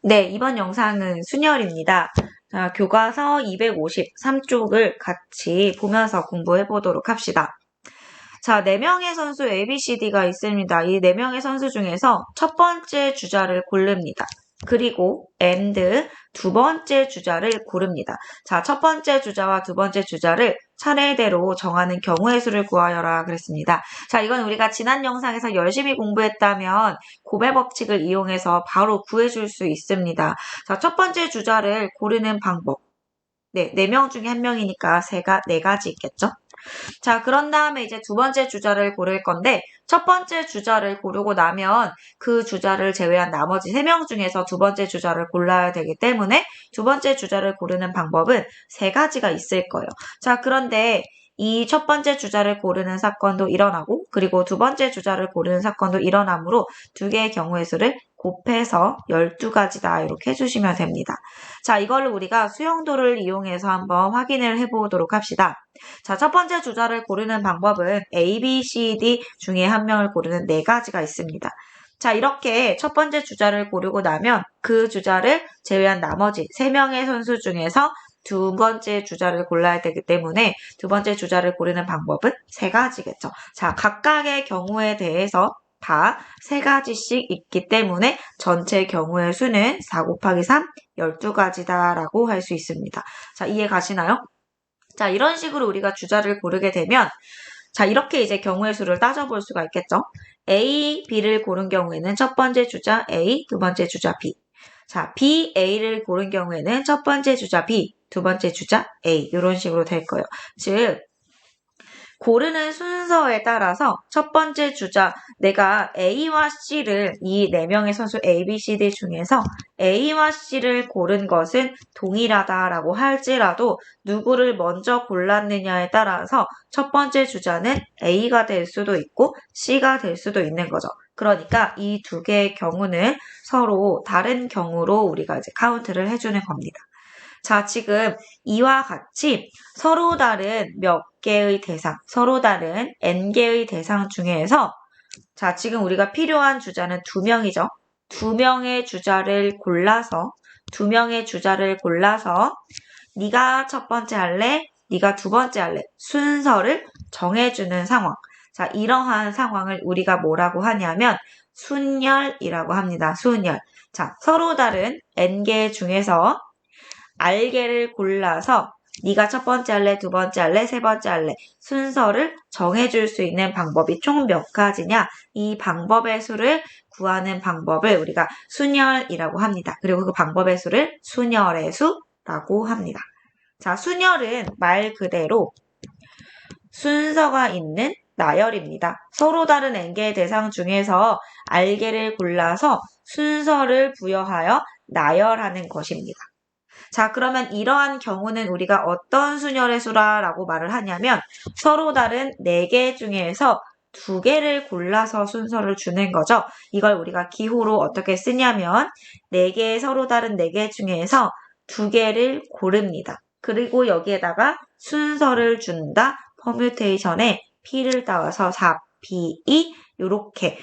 네, 이번 영상은 순열입니다. 자, 교과서 253쪽을 같이 보면서 공부해 보도록 합시다. 자, 4명의 선수 ABCD가 있습니다. 이 4명의 선수 중에서 첫 번째 주자를 고릅니다. 그리고 and 두 번째 주자를 고릅니다. 자, 첫 번째 주자와 두 번째 주자를 차례대로 정하는 경우의 수를 구하여라 그랬습니다. 자, 이건 우리가 지난 영상에서 열심히 공부했다면 곱의 법칙을 이용해서 바로 구해줄 수 있습니다. 자, 첫 번째 주자를 고르는 방법. 네, 4명 중에 1명이니까 네 가지 있겠죠? 자, 그런 다음에 이제 두 번째 주자를 고를 건데, 첫 번째 주자를 고르고 나면 그 주자를 제외한 나머지 3명 중에서 두 번째 주자를 골라야 되기 때문에 두 번째 주자를 고르는 방법은 3가지가 있을 거예요. 자, 그런데 이 첫 번째 주자를 고르는 사건도 일어나고, 그리고 두 번째 주자를 고르는 사건도 일어나므로 두 개의 경우의 수를 곱해서 12가지다 이렇게 해주시면 됩니다. 자, 이걸 우리가 수용도를 이용해서 한번 확인을 해보도록 합시다. 자, 첫 번째 주자를 고르는 방법은 A, B, C, D 중에 한 명을 고르는 4가지가 있습니다. 자, 이렇게 첫 번째 주자를 고르고 나면 그 주자를 제외한 나머지 3명의 선수 중에서 두 번째 주자를 골라야 되기 때문에 두 번째 주자를 고르는 방법은 3가지겠죠. 자, 각각의 경우에 대해서 다 3가지씩 있기 때문에 전체 경우의 수는 4 곱하기 3, 12가지다라고 할 수 있습니다. 자, 이해 가시나요? 자, 이런 식으로 우리가 주자를 고르게 되면 자, 이렇게 이제 경우의 수를 따져볼 수가 있겠죠. A, B를 고른 경우에는 첫 번째 주자 A, 두 번째 주자 B. 자, B, A를 고른 경우에는 첫 번째 주자 B, 두 번째 주자 A 이런 식으로 될 거예요. 즉, 고르는 순서에 따라서 첫 번째 주자 내가 A와 C를 이 4명의 선수 A, B, C, D 중에서 A와 C를 고른 것은 동일하다라고 할지라도 누구를 먼저 골랐느냐에 따라서 첫 번째 주자는 A가 될 수도 있고 C가 될 수도 있는 거죠. 그러니까 이 두 개의 경우는 서로 다른 경우로 우리가 이제 카운트를 해주는 겁니다. 자, 지금 이와 같이 서로 다른 몇 개의 대상, 서로 다른 n개의 대상 중에서 자, 지금 우리가 필요한 주자는 2명이죠. 2명의 주자를 골라서 네가 첫 번째 할래, 네가 두 번째 할래 순서를 정해주는 상황. 자, 이러한 상황을 우리가 뭐라고 하냐면 순열이라고 합니다. 순열. 자, 서로 다른 n개 중에서 알개를 골라서 네가 첫 번째 할래, 두 번째 할래, 세 번째 할래 순서를 정해줄 수 있는 방법이 총 몇 가지냐? 이 방법의 수를 구하는 방법을 우리가 순열이라고 합니다. 그리고 그 방법의 수를 순열의 수라고 합니다. 자, 순열은 말 그대로 순서가 있는 나열입니다. 서로 다른 n개의 대상 중에서 알개를 골라서 순서를 부여하여 나열하는 것입니다. 자, 그러면 이러한 경우는 우리가 어떤 순열의 수라라고 말을 하냐면 서로 다른 4개 중에서 2개를 골라서 순서를 주는 거죠. 이걸 우리가 기호로 어떻게 쓰냐면 4개의 서로 다른 4개 중에서 2개를 고릅니다. 그리고 여기에다가 순서를 준다. 퍼뮤테이션에 P를 따와서 4, P, 2 이렇게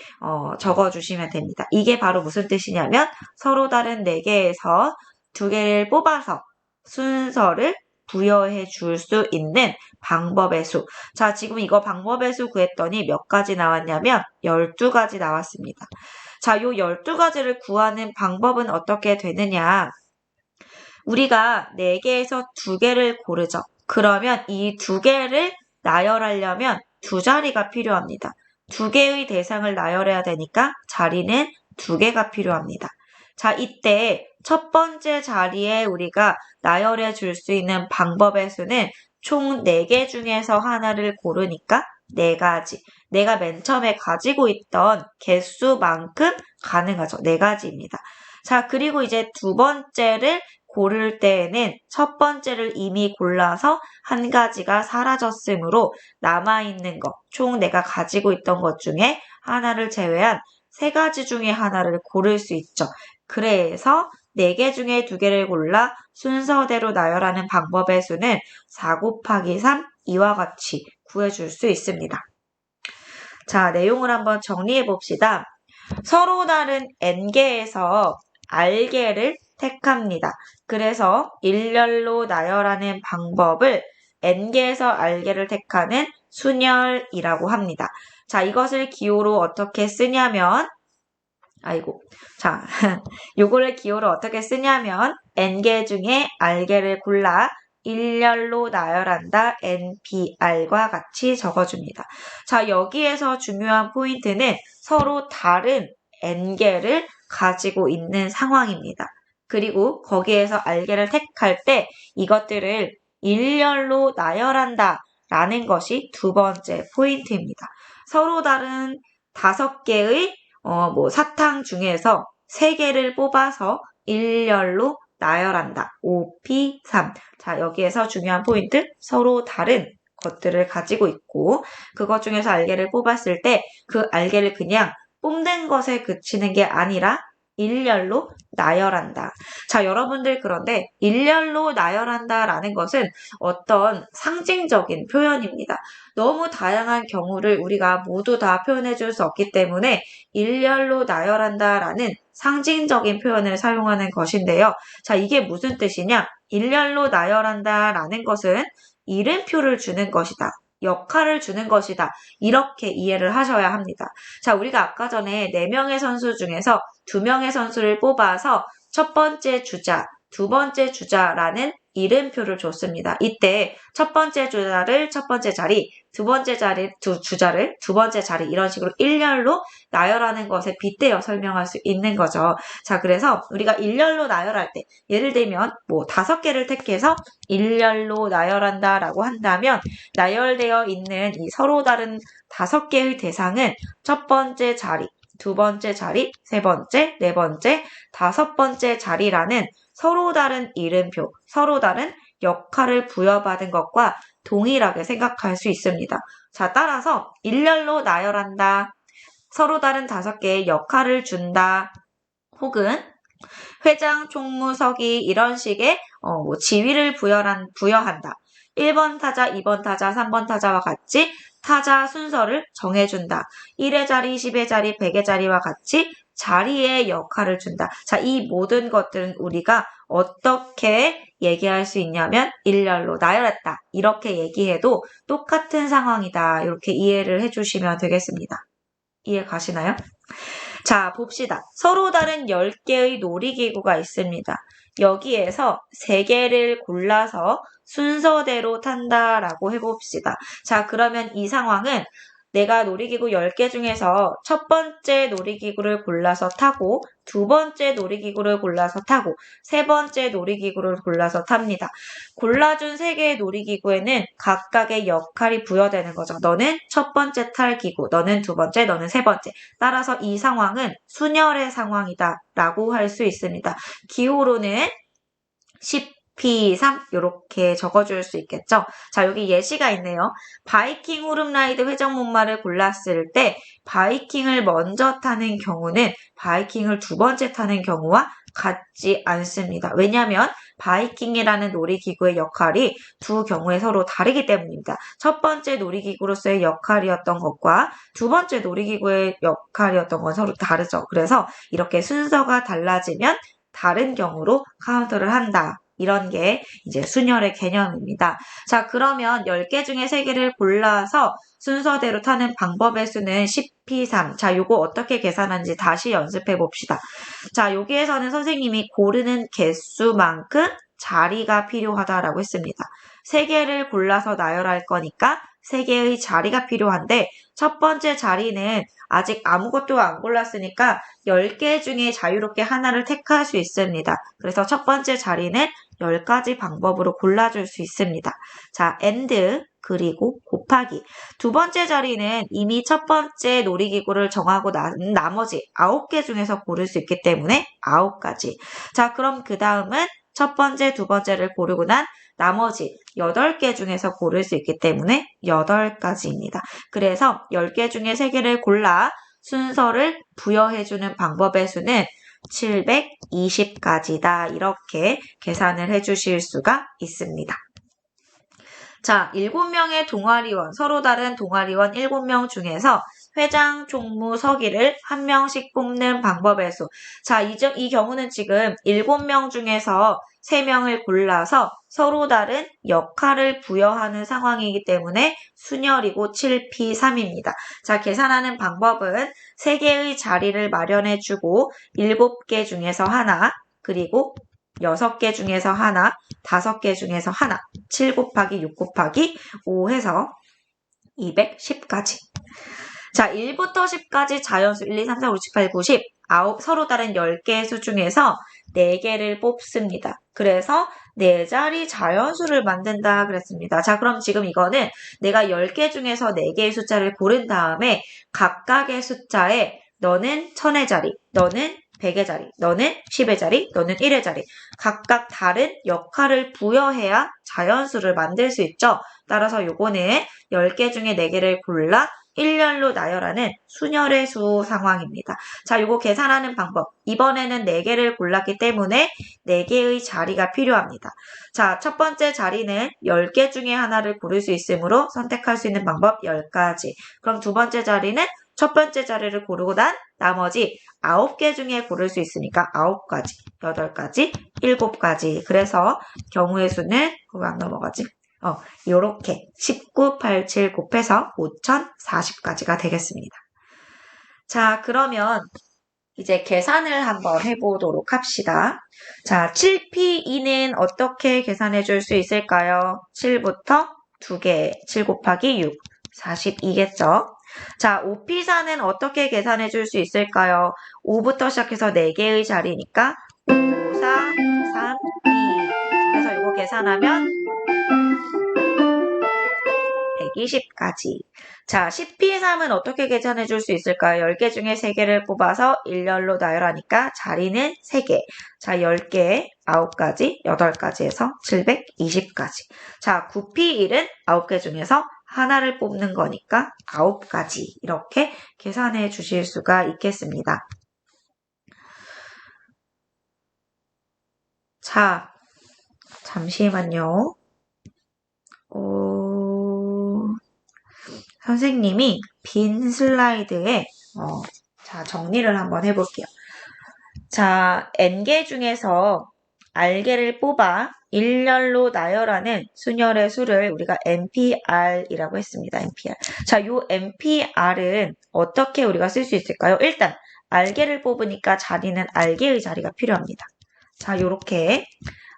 적어주시면 됩니다. 이게 바로 무슨 뜻이냐면 서로 다른 4개에서 2개를 뽑아서 순서를 부여해 줄 수 있는 방법의 수. 자, 지금 이거 방법의 수 구했더니 몇 가지 나왔냐면 12가지 나왔습니다. 자, 요 12가지를 구하는 방법은 어떻게 되느냐? 우리가 4개에서 2개를 고르죠. 그러면 이 2개를 나열하려면 2자리가 필요합니다. 2개의 대상을 나열해야 되니까 자리는 2개가 필요합니다. 자, 이때 첫 번째 자리에 우리가 나열해 줄 수 있는 방법의 수는 총 4개 중에서 하나를 고르니까 4가지. 내가 맨 처음에 가지고 있던 개수만큼 가능하죠. 4가지입니다. 자, 그리고 이제 두 번째를 고를 때에는 첫 번째를 이미 골라서 한 가지가 사라졌으므로 남아있는 것, 총 내가 가지고 있던 것 중에 하나를 제외한 3가지 중에 하나를 고를 수 있죠. 그래서 4개 중에 2개를 골라 순서대로 나열하는 방법의 수는 4 곱하기 3 이와 같이 구해줄 수 있습니다. 자, 내용을 한번 정리해 봅시다. 서로 다른 n개에서 알개를 택합니다. 그래서 일렬로 나열하는 방법을 n개에서 알개를 택하는 순열이라고 합니다. 자, 이것을 기호로 어떻게 쓰냐면 자, 요거를 기호로 어떻게 쓰냐면 n개 중에 알개를 골라 일렬로 나열한다 nbr과 같이 적어줍니다. 자, 여기에서 중요한 포인트는 서로 다른 n개를 가지고 있는 상황입니다. 그리고 거기에서 알개를 택할 때 이것들을 일렬로 나열한다 라는 것이 두 번째 포인트입니다. 서로 다른 5개의 사탕 중에서 3개를 뽑아서 일렬로 나열한다. 5P3. 자, 여기에서 중요한 포인트, 서로 다른 것들을 가지고 있고 그것 중에서 알개를 뽑았을 때 그 알개를 그냥 뽑는 것에 그치는 게 아니라 일렬로 나열한다. 자, 여러분들 그런데 일렬로 나열한다라는 것은 어떤 상징적인 표현입니다. 너무 다양한 경우를 우리가 모두 다 표현해 줄 수 없기 때문에 일렬로 나열한다라는 상징적인 표현을 사용하는 것인데요. 자, 이게 무슨 뜻이냐? 일렬로 나열한다라는 것은 이름표를 주는 것이다. 역할을 주는 것이다. 이렇게 이해를 하셔야 합니다. 자, 우리가 아까 전에 4명의 선수 중에서 2명의 선수를 뽑아서 첫 번째 주자, 두 번째 주자라는 이름표를 줬습니다. 이때 첫 번째 주자를 첫 번째 자리, 두 번째 주자를 두 번째 자리 이런 식으로 일렬로 나열하는 것에 빗대어 설명할 수 있는 거죠. 자, 그래서 우리가 일렬로 나열할 때 예를 들면 5개를 택해서 일렬로 나열한다라고 한다면 나열되어 있는 이 서로 다른 5개의 대상은 첫 번째 자리, 두 번째 자리, 세 번째, 네 번째, 5번째 자리라는 서로 다른 이름표, 서로 다른 역할을 부여받은 것과 동일하게 생각할 수 있습니다. 자, 따라서 일렬로 나열한다, 서로 다른 5개의 역할을 준다, 혹은 회장, 총무석이 이런 식의 지위를 부여한다. 1번 타자, 2번 타자, 3번 타자와 같이 타자 순서를 정해준다. 1의 자리, 10의 자리, 100의 자리와 같이 자리의 역할을 준다. 자, 이 모든 것들은 우리가 어떻게 얘기할 수 있냐면 일렬로 나열했다. 이렇게 얘기해도 똑같은 상황이다. 이렇게 이해를 해주시면 되겠습니다. 이해 가시나요? 자, 봅시다. 서로 다른 10개의 놀이기구가 있습니다. 여기에서 3개를 골라서 순서대로 탄다라고 해봅시다. 자, 그러면 이 상황은 내가 놀이기구 10개 중에서 첫 번째 놀이기구를 골라서 타고 두 번째 놀이기구를 골라서 타고 세 번째 놀이기구를 골라서 탑니다. 골라준 3개의 놀이기구에는 각각의 역할이 부여되는 거죠. 너는 첫 번째 탈 기구, 너는 두 번째, 너는 세 번째. 따라서 이 상황은 순열의 상황이다 라고 할 수 있습니다. 기호로는 10P3 이렇게 적어줄 수 있겠죠. 자, 여기 예시가 있네요. 바이킹 후름라이드 회전목마를 골랐을 때 바이킹을 먼저 타는 경우는 바이킹을 두 번째 타는 경우와 같지 않습니다. 왜냐하면 바이킹이라는 놀이기구의 역할이 두 경우에 서로 다르기 때문입니다. 첫 번째 놀이기구로서의 역할이었던 것과 두 번째 놀이기구의 역할이었던 건 서로 다르죠. 그래서 이렇게 순서가 달라지면 다른 경우로 카운트를 한다. 이런 게 이제 순열의 개념입니다. 자, 그러면 10개 중에 3개를 골라서 순서대로 타는 방법의 수는 10P3. 자, 요거 어떻게 계산하는지 다시 연습해 봅시다. 자, 여기에서는 선생님이 고르는 개수만큼 자리가 필요하다라고 했습니다. 3개를 골라서 나열할 거니까 3개의 자리가 필요한데 첫 번째 자리는 아직 아무것도 안 골랐으니까 10개 중에 자유롭게 하나를 택할 수 있습니다. 그래서 첫 번째 자리는 10가지 방법으로 골라줄 수 있습니다. 자, and 그리고 곱하기. 두 번째 자리는 이미 첫 번째 놀이기구를 정하고 나머지 9개 중에서 고를 수 있기 때문에 9가지. 자, 그럼 그 다음은 첫 번째, 두 번째를 고르고 난 나머지 8개 중에서 고를 수 있기 때문에 8가지입니다. 그래서 10개 중에 3개를 골라 순서를 부여해주는 방법의 수는 720가지다. 이렇게 계산을 해주실 수가 있습니다. 자, 7명의 동아리원, 서로 다른 동아리원 7명 중에서 회장, 총무, 서기를 한 명씩 뽑는 방법의 수. 자, 이 경우는 지금 7명 중에서 3명을 골라서 서로 다른 역할을 부여하는 상황이기 때문에 순열이고 7P3입니다. 자, 계산하는 방법은 3개의 자리를 마련해주고 7개 중에서 하나, 그리고 6개 중에서 하나, 5개 중에서 하나, 7 곱하기 6 곱하기 5 해서 210까지. 자, 1부터 10까지 자연수 1, 2, 3, 4, 5, 6, 7, 8, 9, 10 서로 다른 10개의 수 중에서 4개를 뽑습니다. 그래서 4자리 자연수를 만든다 그랬습니다. 자, 그럼 지금 이거는 내가 10개 중에서 4개의 숫자를 고른 다음에 각각의 숫자에 너는 1000의 자리, 너는 100의 자리, 너는 10의 자리, 너는 1의 자리 각각 다른 역할을 부여해야 자연수를 만들 수 있죠. 따라서 요거는 10개 중에 4개를 골라 일렬로 나열하는 순열의 수 상황입니다. 자, 요거 계산하는 방법. 이번에는 4개를 골랐기 때문에 4개의 자리가 필요합니다. 자, 첫 번째 자리는 10개 중에 하나를 고를 수 있으므로 선택할 수 있는 방법 10가지. 그럼 두 번째 자리는 첫 번째 자리를 고르고 난 나머지 9개 중에 고를 수 있으니까 9가지, 8가지, 7가지. 그래서 경우의 수는 왜 안 넘어가지? 요렇게 19, 87 곱해서 5040까지가 되겠습니다. 자, 그러면 이제 계산을 한번 해보도록 합시다. 자, 7P2는 어떻게 계산해 줄 수 있을까요? 7부터 2개, 7 곱하기 6, 42겠죠? 자, 5P4는 어떻게 계산해 줄 수 있을까요? 5부터 시작해서 4개의 자리니까 5, 4, 3, 2. 그래서 이거 계산하면 120까지. 자, 10P3은 어떻게 계산해 줄 수 있을까요? 10개 중에 3개를 뽑아서 일렬로 나열하니까 자리는 3개. 자, 10개, 9가지, 8가지 해서 720까지. 자, 9P1은 9개 중에서 하나를 뽑는 거니까 9가지. 이렇게 계산해 주실 수가 있겠습니다. 자, 잠시만요. 선생님이 빈 슬라이드에 자, 정리를 한번 해볼게요. 자, n개 중에서 r개를 뽑아 일렬로 나열하는 순열의 수를 우리가 NPR이라고 했습니다. NPR. 자, 요 NPR은 어떻게 우리가 쓸 수 있을까요? 일단 r개를 뽑으니까 자리는 r개의 자리가 필요합니다. 자, 요렇게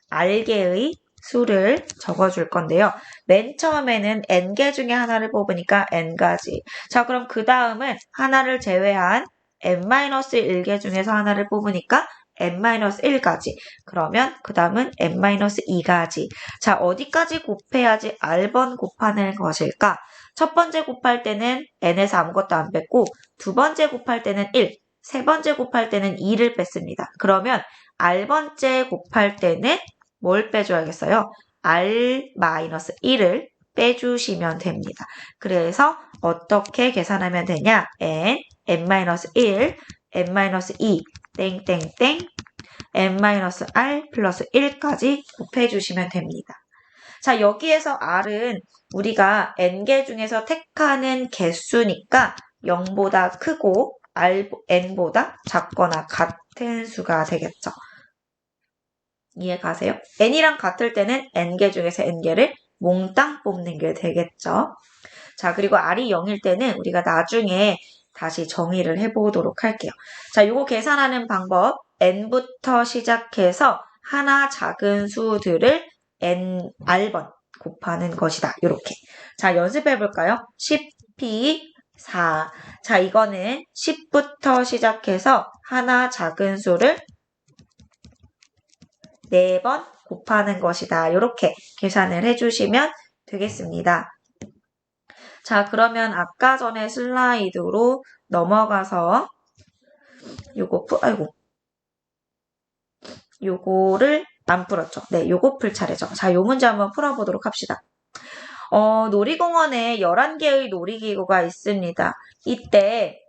r개의 수를 적어줄 건데요. 맨 처음에는 n개 중에 하나를 뽑으니까 n가지. 자, 그럼 그 다음은 하나를 제외한 n-1개 중에서 하나를 뽑으니까 n-1가지. 그러면 그 다음은 n-2가지. 자, 어디까지 곱해야지 r번 곱하는 것일까? 첫 번째 곱할 때는 n에서 아무것도 안 뺐고 두 번째 곱할 때는 1, 세 번째 곱할 때는 2를 뺐습니다. 그러면 r번째 곱할 때는 뭘 빼줘야겠어요? r-1을 빼주시면 됩니다. 그래서 어떻게 계산하면 되냐? n-1, n-2, 땡땡땡, n-r 플러스 1까지 곱해주시면 됩니다. 자, 여기에서 r은 우리가 n개 중에서 택하는 개수니까 0보다 크고 n보다 작거나 같은 수가 되겠죠. 이해 가세요? n이랑 같을 때는 n개 중에서 n개를 몽땅 뽑는 게 되겠죠. 자, 그리고 r이 0일 때는 우리가 나중에 다시 정의를 해보도록 할게요. 자, 요거 계산하는 방법 n부터 시작해서 하나 작은 수들을 r번 곱하는 것이다. 요렇게. 자, 연습해볼까요? 10p4. 자, 이거는 10부터 시작해서 하나 작은 수를 4번 곱하는 것이다. 이렇게 계산을 해주시면 되겠습니다. 자, 그러면 아까 전에 슬라이드로 넘어가서 요거를 안 풀었죠. 네, 요거 풀 차례죠. 자, 요 문제 한번 풀어보도록 합시다. 놀이공원에 11개의 놀이기구가 있습니다. 이때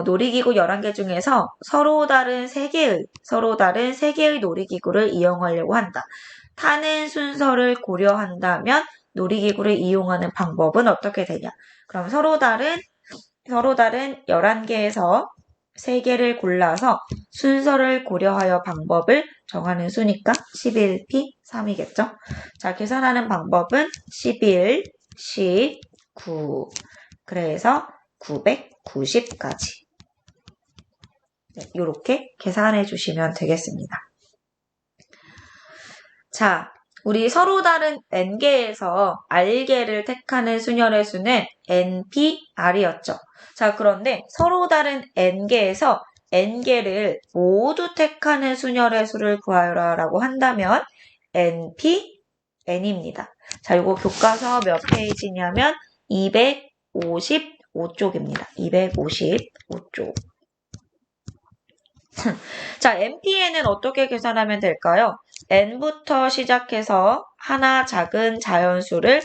놀이기구 11개 중에서 서로 다른 3개의 놀이기구를 이용하려고 한다. 타는 순서를 고려한다면 놀이기구를 이용하는 방법은 어떻게 되냐? 그럼 서로 다른 서로 다른 11개에서 3개를 골라서 순서를 고려하여 방법을 정하는 수니까 11p 3이겠죠. 자, 계산하는 방법은 11, 19. 그래서 990까지. 네, 이렇게 계산해 주시면 되겠습니다. 자, 우리 서로 다른 n개에서 r개를 택하는 수열의 수는 npr이었죠. 자, 그런데 서로 다른 n개에서 n개를 모두 택하는 수열의 수를 구하여라 라고 한다면 npn입니다. 자, 이거 교과서 몇 페이지냐면 255쪽입니다. 255쪽. 자, npn은 어떻게 계산하면 될까요? n부터 시작해서 하나 작은 자연수를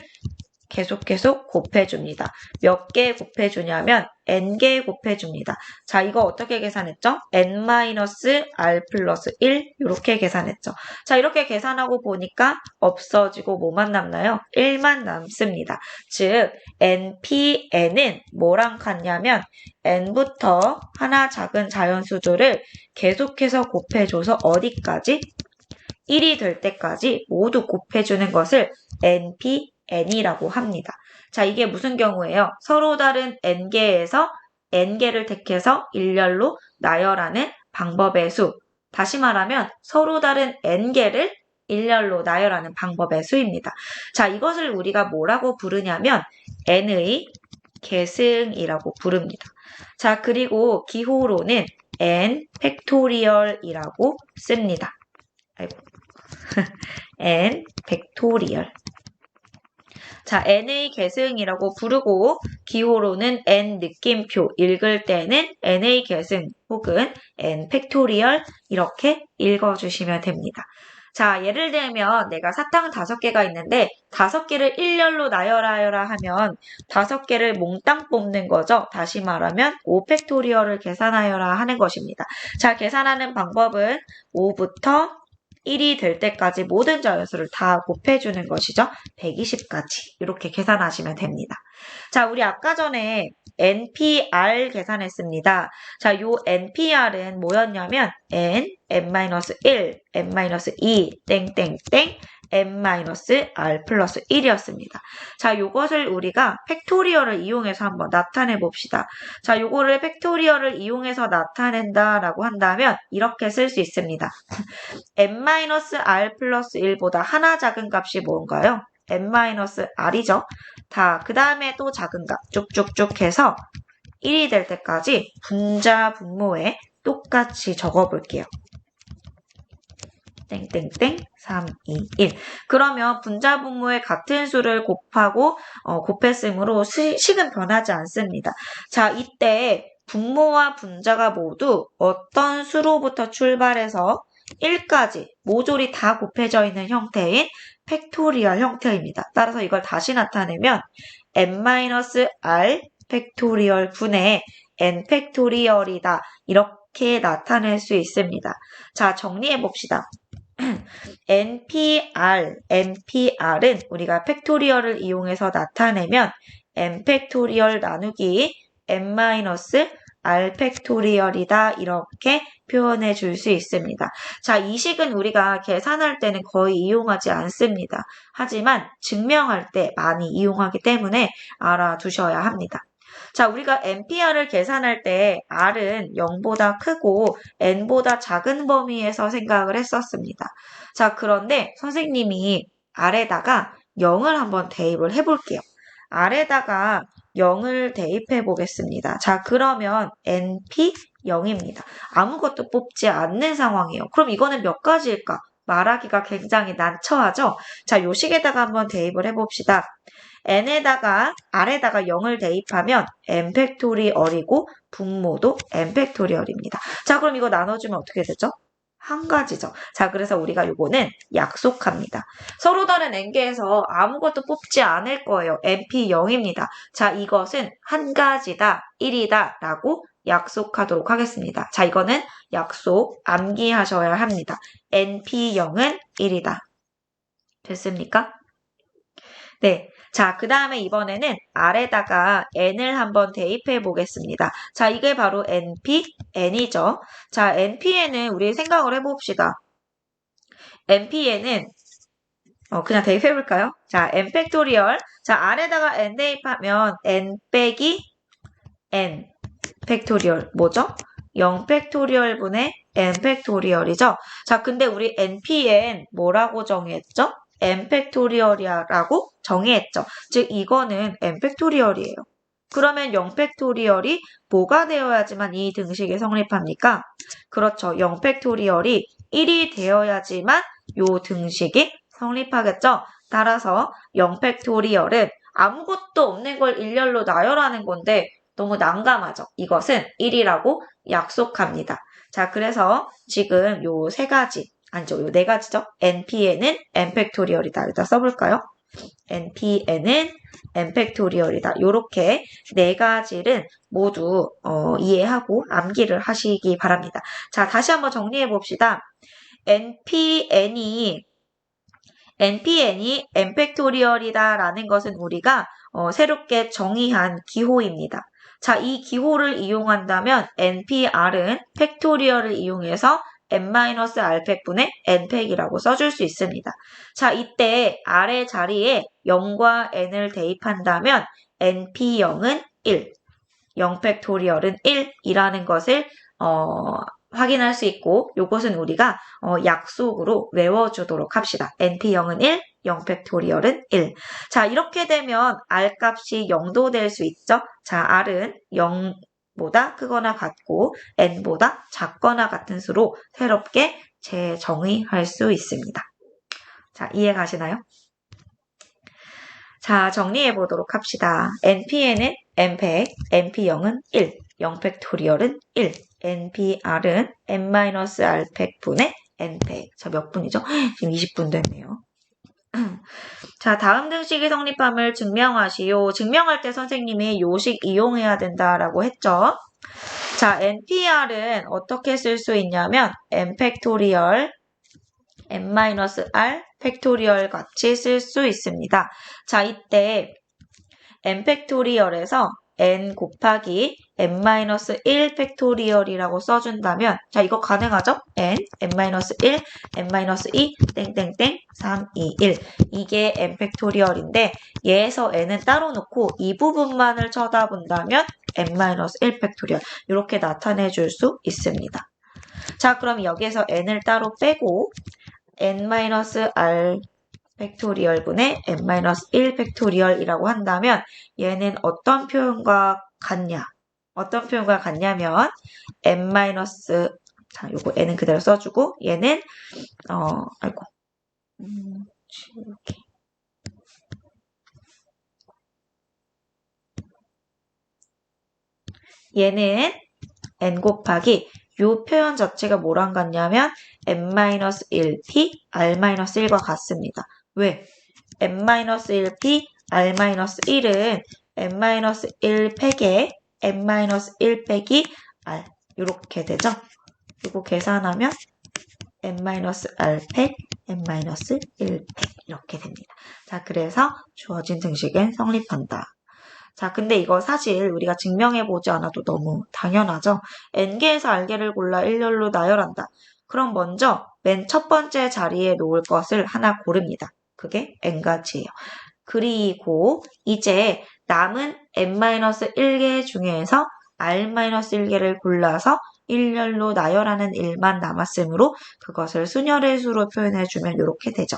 계속 곱해줍니다. 몇 개 곱해주냐면 n개 곱해줍니다. 자, 이거 어떻게 계산했죠? n-r 플러스 1 이렇게 계산했죠. 자, 이렇게 계산하고 보니까 없어지고 뭐만 남나요? 1만 남습니다. 즉 npn은 뭐랑 같냐면 n부터 하나 작은 자연수들을 계속해서 곱해줘서 어디까지? 1이 될 때까지 모두 곱해주는 것을 npn이라고 합니다. 자, 이게 무슨 경우예요? 서로 다른 n개에서 n개를 택해서 일렬로 나열하는 방법의 수. 다시 말하면 서로 다른 n개를 일렬로 나열하는 방법의 수입니다. 자, 이것을 우리가 뭐라고 부르냐면 n의 계승이라고 부릅니다. 자, 그리고 기호로는 n 팩토리얼이라고 씁니다. 아이고. n 팩토리얼. 자, n의 계승이라고 부르고 기호로는 n 느낌표 읽을 때는 n의 계승 혹은 n 팩토리얼 이렇게 읽어주시면 됩니다. 자, 예를 들면 내가 사탕 5개가 있는데 5개를 일렬로 나열하여라 하면 5개를 몽땅 뽑는 거죠. 다시 말하면 5팩토리얼을 계산하여라 하는 것입니다. 자, 계산하는 방법은 5부터 1이 될 때까지 모든 자연수를 다 곱해주는 것이죠. 120까지 이렇게 계산하시면 됩니다. 자, 우리 아까 전에 NPR 계산했습니다. 자, 요 NPR은 뭐였냐면 n-1, n-2, 땡땡땡, n-r 플러스 1이었습니다. 자, 요것을 우리가 팩토리얼을 이용해서 한번 나타내 봅시다. 자, 요거를 팩토리얼을 이용해서 나타낸다라고 한다면 이렇게 쓸 수 있습니다. n-r 플러스 1보다 하나 작은 값이 뭔가요? n-r이죠. 그 다음에 또 작은 값 쭉쭉쭉 해서 1이 될 때까지 분자 분모에 똑같이 적어볼게요. 땡땡땡 3, 2, 1. 그러면 분자 분모의 같은 수를 곱하고 곱했으므로 식은 변하지 않습니다. 자, 이때 분모와 분자가 모두 어떤 수로부터 출발해서 1까지 모조리 다 곱해져 있는 형태인 팩토리얼 형태입니다. 따라서 이걸 다시 나타내면 n-r 팩토리얼 분의 n 팩토리얼이다. 이렇게 나타낼 수 있습니다. 자, 정리해 봅시다. npr은 우리가 팩토리얼을 이용해서 나타내면 n 팩토리얼 나누기 n-r 팩토리얼이다 이렇게 표현해 줄 수 있습니다. 자, 이 식은 우리가 계산할 때는 거의 이용하지 않습니다. 하지만 증명할 때 많이 이용하기 때문에 알아두셔야 합니다. 자, 우리가 NPR을 계산할 때 R은 0보다 크고 N보다 작은 범위에서 생각을 했었습니다. 자, 그런데 선생님이 R에다가 0을 한번 대입을 해볼게요. R에다가 0을 대입해 보겠습니다. 자, 그러면 NP 0입니다. 아무것도 뽑지 않는 상황이에요. 그럼 이거는 몇 가지일까? 말하기가 굉장히 난처하죠? 자, 요 식에다가 한번 대입을 해봅시다. n에다가 r에다가 0을 대입하면 n 팩토리얼이고 분모도 n 팩토리얼입니다. 자, 그럼 이거 나눠주면 어떻게 되죠? 한 가지죠. 자, 그래서 우리가 요거는 약속합니다. 서로 다른 n개에서 아무것도 뽑지 않을 거예요. np 0입니다. 자, 이것은 한 가지다, 1이다 라고 약속하도록 하겠습니다. 자, 이거는 약속 암기하셔야 합니다. np 0은 1이다. 됐습니까? 네. 자, 그 다음에 이번에는 R에다가 N을 한번 대입해 보겠습니다. 자, 이게 바로 NPN이죠. 자, NPN은 우리 생각을 해봅시다. NPN은 그냥 대입해볼까요? 자, N 팩토리얼. 자, R에다가 N 대입하면 N 빼기 N 팩토리얼. 뭐죠? 0 팩토리얼 분의 N 팩토리얼이죠? 자, 근데 우리 NPN 뭐라고 정의했죠? N 팩토리얼이라고 정의했죠. 즉, 이거는 N 팩토리얼이에요. 그러면 0 팩토리얼이 뭐가 되어야지만 이 등식이 성립합니까? 그렇죠. 0 팩토리얼이 1이 되어야지만 이 등식이 성립하겠죠. 따라서 0 팩토리얼은 아무것도 없는 걸 일렬로 나열하는 건데 너무 난감하죠. 이것은 1이라고 약속합니다. 자, 그래서 지금 요 세 가지, 아니죠. 요 네 가지죠. NPN은 N 팩토리얼이다. 여기다 써볼까요? NPN은 N 팩토리얼이다. 요렇게 네 가지를 모두 이해하고 암기를 하시기 바랍니다. 자, 다시 한번 정리해 봅시다. NPN이 N 팩토리얼이다 라는 것은 우리가 새롭게 정의한 기호입니다. 자, 이 기호를 이용한다면 NPR은 팩토리얼을 이용해서 n-r팩분의 n팩이라고 써줄 수 있습니다. 자, 이때 r의 자리에 0과 n을 대입한다면 np0은 1, 0팩토리얼은 1이라는 것을 확인할 수 있고 이것은 우리가 약속으로 외워주도록 합시다. NP0은 1, 0 팩토리얼은 1. 자, 이렇게 되면 R 값이 0도 될 수 있죠. 자, R은 0보다 크거나 같고 N보다 작거나 같은 수로 새롭게 재정의할 수 있습니다. 자, 이해 가시나요? 자, 정리해 보도록 합시다. NPN은 N팩, NP0은 1, 0 팩토리얼은 1, NPR은 n-r팩분의 n팩. 자, 몇 분이죠? 지금 20분 됐네요. 자, 다음 등식의 성립함을 증명하시오. 증명할 때 선생님이 요식 이용해야 된다라고 했죠. 자, NPR은 어떻게 쓸 수 있냐면 n 팩토리얼 n-r 팩토리얼 같이 쓸 수 있습니다. 자, 이때 n 팩토리얼에서 n 곱하기 n-1 팩토리얼이라고 써준다면 자, 이거 가능하죠? n-1, n-2, 땡땡땡, 3, 2, 1 이게 n 팩토리얼인데 얘에서 n은 따로 놓고 이 부분만을 쳐다본다면 n-1 팩토리얼 이렇게 나타내 줄 수 있습니다. 자, 그럼 여기에서 n을 따로 빼고 n-r 팩토리얼분의 n-1 팩토리얼이라고 한다면 얘는 어떤 표현과 같냐? 어떤 표현과 같냐면 n- 자, 요거 n은 그대로 써주고 얘는 아이고 이렇게 얘는 n 곱하기 요 표현 자체가 뭐랑 같냐면 n-1p r-1과 같습니다. 왜? n-1p r-1은 n-1 팩에 n-1 빼기 r 이렇게 되죠? 이거 계산하면 n-r 팩 n-1 팩 이렇게 됩니다. 자, 그래서 주어진 등식은 성립한다. 자, 근데 이거 사실 우리가 증명해보지 않아도 너무 당연하죠? n개에서 r개를 골라 일렬로 나열한다. 그럼 먼저 맨 첫 번째 자리에 놓을 것을 하나 고릅니다. 그게 n가지예요. 그리고 이제 남은 n-1개 중에서 r-1개를 골라서 일렬로 나열하는 일만 남았으므로 그것을 순열의 수로 표현해주면 이렇게 되죠.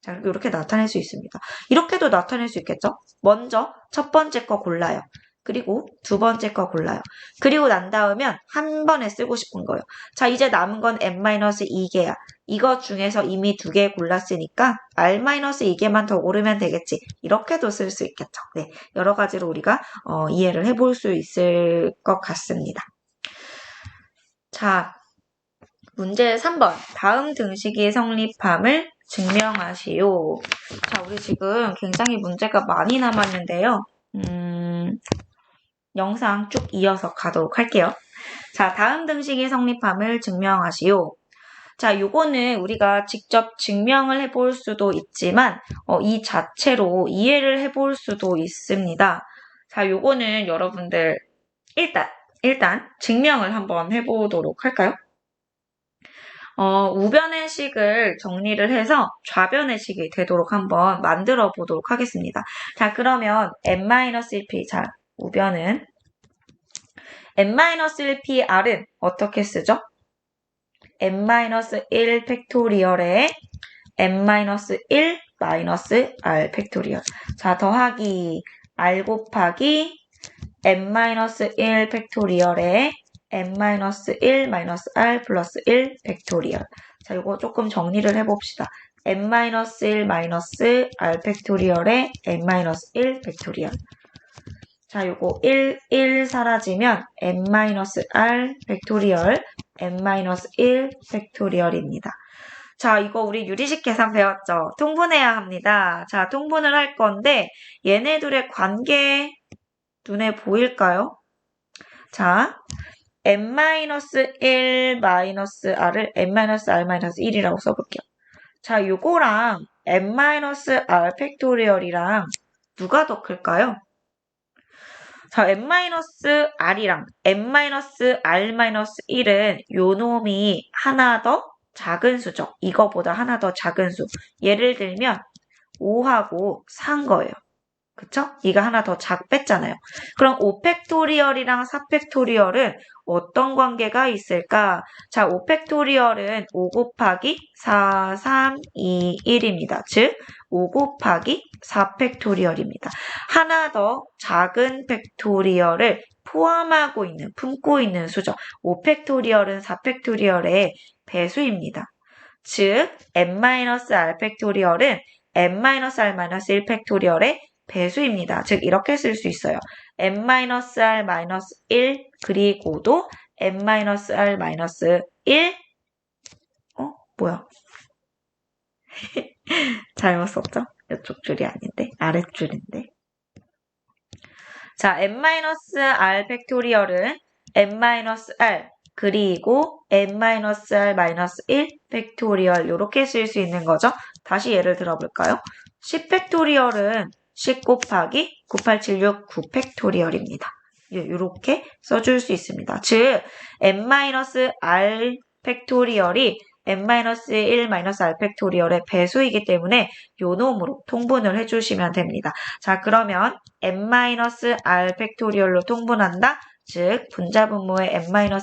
자, 이렇게 나타낼 수 있습니다. 이렇게도 나타낼 수 있겠죠? 먼저 첫 번째 거 골라요. 그리고 두 번째 거 골라요. 그리고 난 다음엔 한 번에 쓰고 싶은 거예요. 자, 이제 남은 건 n-2개야. 이거 중에서 이미 2개 골랐으니까 r-2개만 더 고르면 되겠지. 이렇게도 쓸 수 있겠죠. 네, 여러 가지로 우리가 이해를 해볼 수 있을 것 같습니다. 자, 문제 3번. 다음 등식이 성립함을 증명하시오. 자, 우리 지금 굉장히 문제가 많이 남았는데요. 영상 쭉 이어서 가도록 할게요. 자, 다음 등식이 성립함을 증명하시오. 자, 요거는 우리가 직접 증명을 해볼 수도 있지만, 이 자체로 이해를 해볼 수도 있습니다. 자, 요거는 여러분들, 일단 증명을 한번 해보도록 할까요? 우변의 식을 정리를 해서 좌변의 식이 되도록 한번 만들어 보도록 하겠습니다. 자, 그러면 n-1p, 자, 우변은 n-1pr은 어떻게 쓰죠? n-1 팩토리얼에 n-1 마이너스 r 팩토리얼. 자, 더하기 r 곱하기 n-1 팩토리얼에 n-1 마이너스 r 플러스 1 팩토리얼. 자, 이거 조금 정리를 해봅시다. n-1 마이너스 r 팩토리얼에 n-1 팩토리얼. 자, 요거 1 사라지면 n-r 팩토리얼 n-1 팩토리얼입니다. 자, 이거 우리 유리식 계산 배웠죠? 통분해야 합니다. 자, 통분을 할 건데 얘네 둘의 관계 눈에 보일까요? 자, n-1 마이너스 r을 n-r-1이라고 써볼게요. 자, 요거랑 n-r 팩토리얼이랑 누가 더 클까요? 자, n-r이랑 n-r-1은 요 놈이 하나 더 작은 수죠. 이거보다 하나 더 작은 수. 예를 들면 5하고 4인 거예요. 그쵸? 이가 하나 더 뺐잖아요. 그럼 5팩토리얼이랑 4팩토리얼은 어떤 관계가 있을까? 자, 5팩토리얼은 5 곱하기 4, 3, 2, 1입니다. 즉, 5 곱하기 4팩토리얼입니다. 하나 더 작은 팩토리얼을 포함하고 있는, 품고 있는 수죠. 5팩토리얼은 4팩토리얼의 배수입니다. 즉, n-r 팩토리얼은 n-r-1 팩토리얼의 배수입니다. 즉 이렇게 쓸 수 있어요. n-r-1 그리고도 n-r-1 뭐야? 잘못 썼죠? 이쪽 줄이 아닌데 아랫줄인데. 자, n-r 팩토리얼은 n-r 그리고 n-r-1 팩토리얼 이렇게 쓸 수 있는 거죠. 다시 예를 들어볼까요? 10팩토리얼은 10 곱하기 9876 9팩토리얼입니다. 이렇게 써줄 수 있습니다. 즉, n-r 팩토리얼이 n-1-r 팩토리얼의 배수이기 때문에 요 놈으로 통분을 해주시면 됩니다. 자, 그러면 n-r 팩토리얼로 통분한다. 즉, 분자분모의 n-r,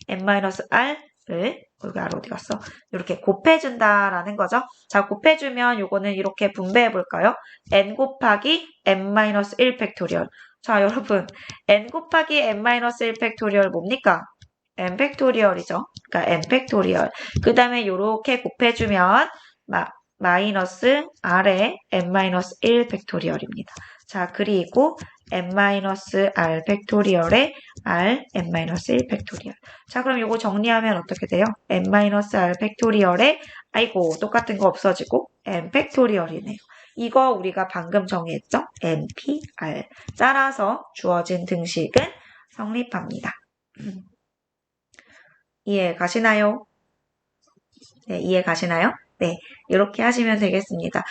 n-r을 여기 r 어디 갔어? 이렇게 곱해준다라는 거죠. 자, 곱해주면 요거는 이렇게 분배해볼까요? n 곱하기 n-1 팩토리얼. 자, 여러분, n 곱하기 n-1 팩토리얼 뭡니까? n 팩토리얼이죠. 그러니까 n 팩토리얼. 그 다음에 요렇게 곱해주면 마이너스 r의 n-1 팩토리얼입니다. 자, 그리고 n-r 팩토리얼의 r n-1 팩토리얼. 자, 그럼 요거 정리하면 어떻게 돼요? n-r 팩토리얼의 아이고 똑같은 거 없어지고 n 팩토리얼이네요. 이거 우리가 방금 정의했죠? npr. 따라서 주어진 등식은 성립합니다. 이해 가시나요? 네, 이해 가시나요? 네, 이렇게 하시면 되겠습니다.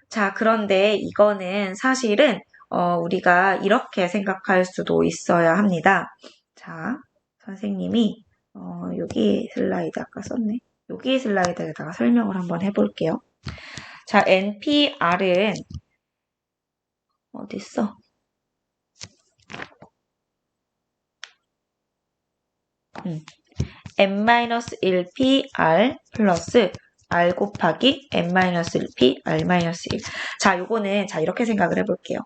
자, 그런데 이거는 사실은 우리가 이렇게 생각할 수도 있어야 합니다. 자, 선생님이 여기 슬라이드 아까 썼네. 여기 슬라이드에다가 설명을 한번 해볼게요. 자, NPR은 어딨어? n-1pr 플러스 r 곱하기 n-1p r-1. 자, 요거는 자 이렇게 생각을 해볼게요.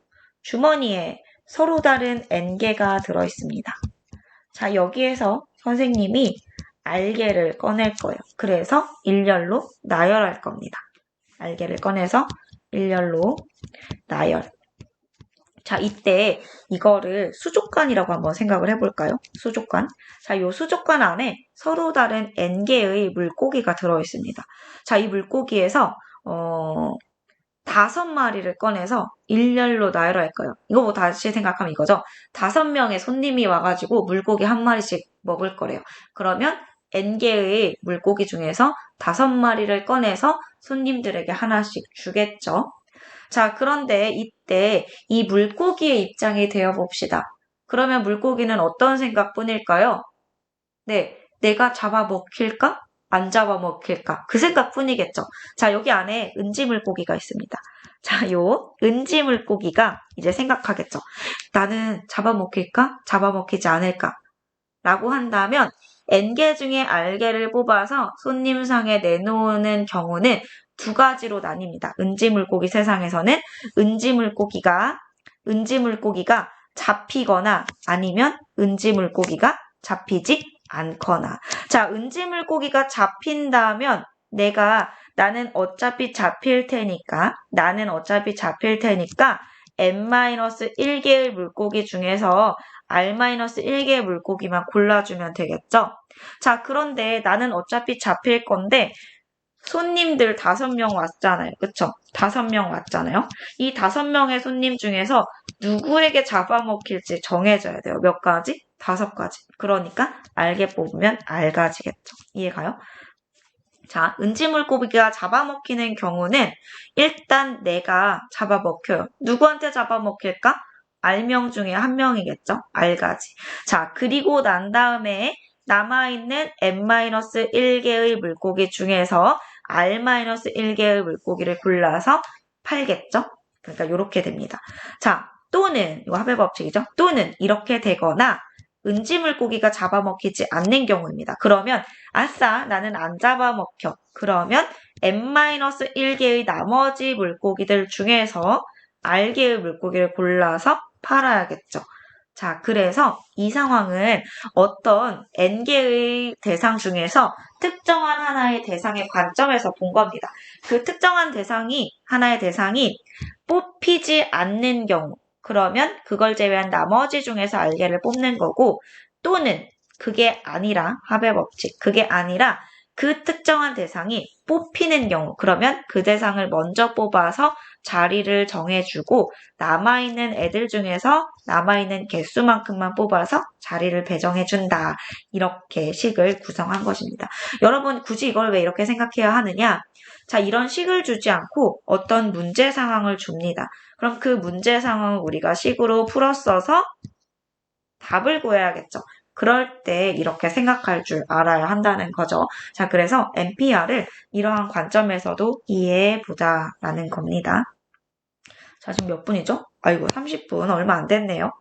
주머니에 서로 다른 n개가 들어있습니다. 자, 여기에서 선생님이 r개를 꺼낼 거예요. 그래서 일렬로 나열할 겁니다. r개를 꺼내서 일렬로 나열. 자, 이때 이거를 수족관이라고 한번 생각을 해볼까요? 수족관. 자, 이 수족관 안에 서로 다른 n개의 물고기가 들어있습니다. 자, 이 물고기에서 5마리를 꺼내서 일렬로 나열할 거예요. 이거 뭐 다시 생각하면 이거죠. 5명의 손님이 와가지고 물고기 1마리씩 먹을 거래요. 그러면 N개의 물고기 중에서 5마리를 꺼내서 손님들에게 하나씩 주겠죠. 자, 그런데 이때 이 물고기의 입장이 되어 봅시다. 그러면 물고기는 어떤 생각뿐일까요? 네, 내가 잡아먹힐까? 안 잡아먹힐까? 그 생각뿐이겠죠. 자, 여기 안에 은지물고기가 있습니다. 자, 요 은지물고기가 이제 생각하겠죠. 나는 잡아먹힐까? 잡아먹히지 않을까? 라고 한다면 N개 중에 R개를 뽑아서 손님상에 내놓는 경우는 2가지로 나뉩니다. 은지물고기 세상에서는 은지물고기가 잡히거나 아니면 은지물고기가 잡히지 않거나. 자, 은지물고기가 잡힌다면 나는 어차피 잡힐 테니까 N-1개의 물고기 중에서 R-1개의 물고기만 골라주면 되겠죠? 자, 그런데 나는 어차피 잡힐 건데 손님들 5명 왔잖아요. 그쵸? 5명 왔잖아요. 이 5명의 손님 중에서 누구에게 잡아먹힐지 정해져야 돼요. 몇 가지? 5가지. 그러니까 알게 뽑으면 알가지겠죠. 이해가요? 자, 은지물고기가 잡아먹히는 경우는 일단 내가 잡아먹혀요. 누구한테 잡아먹힐까? R명 중에 1명이겠죠? R가지. 자, 그리고 난 다음에 남아있는 N-1개의 물고기 중에서 R-1개의 물고기를 골라서 팔겠죠? 그러니까 이렇게 됩니다. 자, 또는, 이거 합의 법칙이죠? 또는 이렇게 되거나 은지물고기가 잡아먹히지 않는 경우입니다. 그러면 아싸, 나는 안 잡아먹혀. 그러면 N-1개의 나머지 물고기들 중에서 R개의 물고기를 골라서 팔아야겠죠. 자, 그래서 이 상황은 어떤 N개의 대상 중에서 특정한 하나의 대상의 관점에서 본 겁니다. 그 특정한 하나의 대상이 뽑히지 않는 경우, 그러면 그걸 제외한 나머지 중에서 R개를 뽑는 거고, 또는 그게 아니라, 합의 법칙, 그게 아니라 그 특정한 대상이 뽑히는 경우, 그러면 그 대상을 먼저 뽑아서 자리를 정해주고 남아있는 애들 중에서 남아있는 개수만큼만 뽑아서 자리를 배정해준다. 이렇게 식을 구성한 것입니다. 여러분 굳이 이걸 왜 이렇게 생각해야 하느냐? 자, 이런 식을 주지 않고 어떤 문제 상황을 줍니다. 그럼 그 문제 상황을 우리가 식으로 풀었어서 답을 구해야겠죠. 그럴 때 이렇게 생각할 줄 알아야 한다는 거죠. 자, 그래서 NPR을 이러한 관점에서도 이해해보자라는 겁니다. 자, 지금 몇 분이죠? 아이고, 30분 얼마 안 됐네요.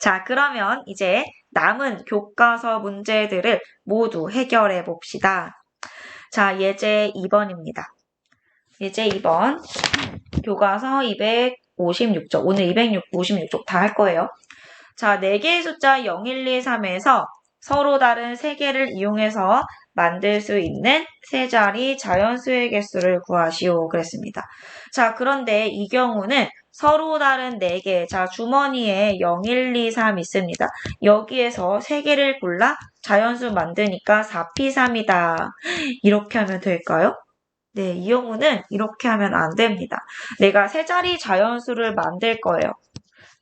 자, 그러면 이제 남은 교과서 문제들을 모두 해결해 봅시다. 자, 예제 2번입니다. 예제 2번. 교과서 256쪽. 오늘 256쪽 다 할 거예요. 자, 4개의 숫자 0, 1, 2, 3에서 서로 다른 3개를 이용해서 만들 수 있는 세 자리 자연수의 개수를 구하시오. 그랬습니다. 자, 그런데 이 경우는 서로 다른 4개, 자, 주머니에 0, 1, 2, 3 있습니다. 여기에서 3개를 골라 자연수 만드니까 4P3이다. 이렇게 하면 될까요? 네, 이 경우는 이렇게 하면 안 됩니다. 내가 세 자리 자연수를 만들 거예요.